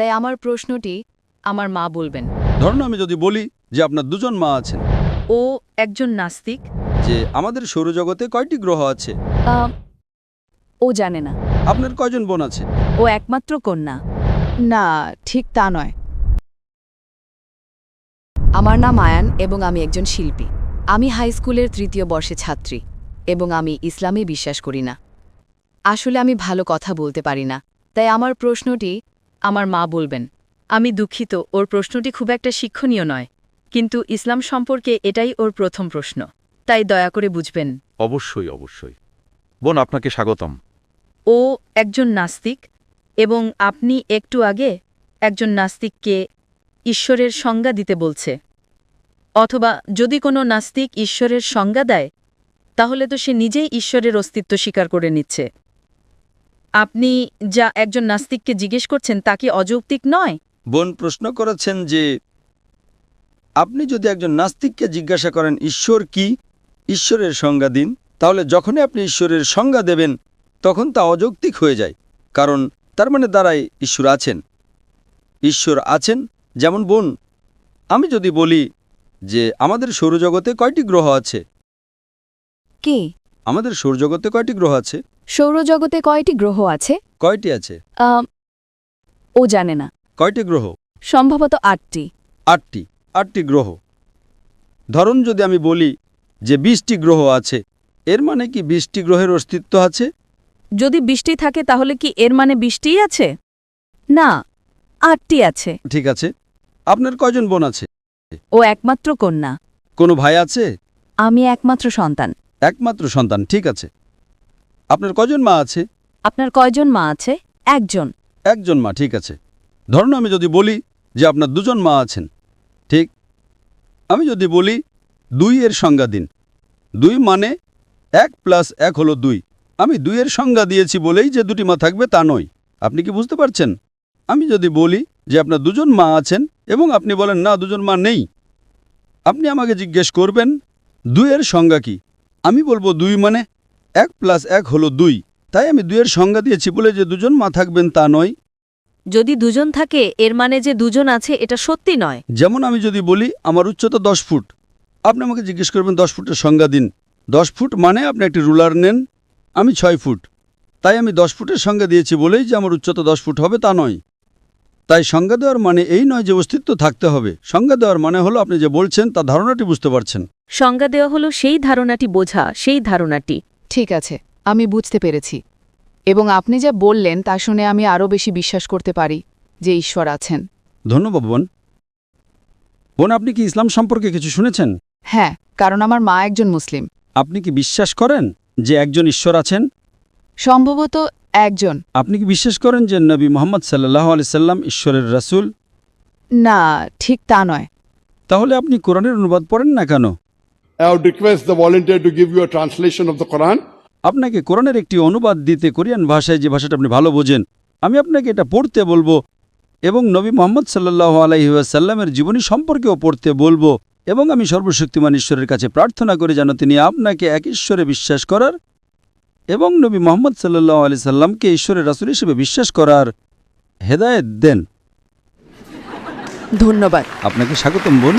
তাই আমার প্রশ্নটি আমার মা বলবেন। ধরুন আমি যদি বলি যে আপনার দুজন মা আছেন, ও একজন নাস্তিক। যে আমাদের সৌরজগতে কয়টি গ্রহ আছে, ও জানে না। আপনার কয়জন বোন আছে? ও একমাত্র কন্যা। না, ঠিক তা নয়। আমার নাম আয়ান এবং আমি একজন শিল্পী। আমি হাই স্কুলের ৩য় বর্ষে ছাত্রী এবং আমি ইসলামে বিশ্বাস করি না। আসলে আমি ভালো কথা বলতে পারি না, তাই আমার প্রশ্নটি আমার মা বলবেন। আমি দুঃখিত, ওর প্রশ্নটি খুব একটা শিক্ষণীয় নয়, কিন্তু ইসলাম সম্পর্কে এটাই ওর প্রথম প্রশ্ন, তাই দয়া করে বুঝবেন। অবশ্যই অবশ্যই। বোন, আপনাকে স্বাগতম। ও একজন নাস্তিক এবং আপনি একটু আগে একজন নাস্তিককে ঈশ্বরের সংজ্ঞা দিতে বলছে। অথবা যদি কোনো নাস্তিক ঈশ্বরের সংজ্ঞা দেয়, তাহলে তো সে নিজেই ঈশ্বরের অস্তিত্ব স্বীকার করে নিচ্ছে। আপনি যা একজন নাস্তিককে জিজ্ঞেস করছেন তা কি অযৌক্তিক নয়? বোন প্রশ্ন করেছেন যে আপনি যদি একজন নাস্তিককে জিজ্ঞাসা করেন ঈশ্বর কি, ঈশ্বরের সংজ্ঞা দিন, তাহলে যখনই আপনি ঈশ্বরের সংজ্ঞা দেবেন তখন তা অযৌক্তিক হয়ে যায়, কারণ তার মানে দাঁড়ায় ঈশ্বর আছেন। ঈশ্বর আছেন, যেমন বোন আমি যদি বলি যে আমাদের সৌরজগতে কয়টি গ্রহ আছে, কি? আমাদের সৌরজগতে কয়টি গ্রহ আছে? সৌরজগতে কয়টি গ্রহ আছে? কয়টি আছে? ও জানে না। কয়টি গ্রহ? সম্ভবত ৮টি। ৮টি। ৮টি গ্রহ। ধরুন যদি আমি বলি যে ২০টি গ্রহ আছে, এর মানে কি ২০টি গ্রহের অস্তিত্ব আছে? যদি ২০টি থাকে তাহলে কি এর মানে ২০টিই আছে? না, ৮টি আছে। ঠিক আছে। আপনার কয়জন বোন আছে? ও একমাত্র কন্যা। কোনো ভাই আছে? আমি একমাত্র সন্তান। একমাত্র সন্তান, ঠিক আছে। আপনার কয়জন মা আছে? আপনার কয়জন মা আছে? একজন। একজন মা, ঠিক আছে। ধরুন আমি যদি বলি যে আপনার দুজন মা আছেন, ঠিক। আমি যদি বলি ২ এর সংজ্ঞা দিন। ২ মানে ১ + ১ হলো ২। আমি ২ এর সংজ্ঞা দিয়েছি বলেই যে দুটি মা থাকবে তা নয়। আপনি কি বুঝতে পারছেন? আমি যদি বলি যে আপনার দুজন মা আছেন এবং আপনি বলেন না দুজন মা নেই, আপনি আমাকে জিজ্ঞেস করবেন ২ এর সংজ্ঞা কি। আমি বলবো ২ মানে ১ + ১ হলো ২। তাই আমি ২ এর সংজ্ঞা দিয়েছি বলে যে দুজন মা থাকবেন তা নয়। যদি দুজন থাকে এর মানে যে দুজন আছে এটা সত্যি নয়। যেমন আমি যদি বলি আমার উচ্চতা ১০ ফুট, আপনি আমাকে জিজ্ঞেস করবেন ১০ ফুটের সংজ্ঞা দিন। ১০ ফুট মানে আপনি একটি রুলার নেন, আমি ৬ ফুট। তাই আমি ১০ ফুটের সংজ্ঞা দিয়েছি বলেই যে আমার উচ্চতা ১০ ফুট হবে তা নয়। তাই সংজ্ঞা দেওয়ার মানে এই নয় যে অস্তিত্ব থাকতে হবে। সংজ্ঞা দেওয়ার মানে হলো আপনি যে বলছেন তা ধারণাটি বুঝতে পারছেন। সংজ্ঞা দেওয়া হলো সেই ধারণাটি বোঝা, সেই ধারণাটি। ঠিক আছে, আমি বুঝতে পেরেছি। এবং আপনি যা বললেন তা শুনে আমি আরও বেশি বিশ্বাস করতে পারি যে ঈশ্বর আছেন। ধন্যবাদ বোন। বোন, আপনি কি ইসলাম সম্পর্কে কিছু শুনেছেন? হ্যাঁ, কারণ আমার মা একজন মুসলিম। আপনি কি বিশ্বাস করেন যে একজন ঈশ্বর আছেন? সম্ভবত একজন। আপনি কি বিশ্বাস করেন যে নবী মুহাম্মদ সাল্লাল্লাহু আলাইহি সাল্লাম ঈশ্বরের রাসূল? না, ঠিক তা নয়। তাহলে আপনি কোরআনের অনুবাদ পড়েন না কেন? I would request the volunteer to give you a translation of the Quran. আপনাকে কোরআনের একটি অনুবাদ দিতে কোরিয়ান ভাষায়, যে ভাষাটা আপনি ভালো বোঝেন। আমি আপনাকে এটা পড়তে বলবো এবং নবী মুহাম্মদ সাল্লাল্লাহু আলাইহি ওয়াসাল্লামের জীবনী সম্পর্কেও পড়তে বলবো, এবং আমি সর্বশক্তিমান ঈশ্বরের কাছে প্রার্থনা করি যেন তিনি আপনাকে এক ঈশ্বরে বিশ্বাস করার এবং নবী মুহাম্মদ সাল্লাল্লাহু আলাইহি সাল্লামকে ঈশ্বরের রাসূল হিসেবে বিশ্বাস করার হেদায়েত দেন। ধন্যবাদ। আপনাকে স্বাগতম বোন।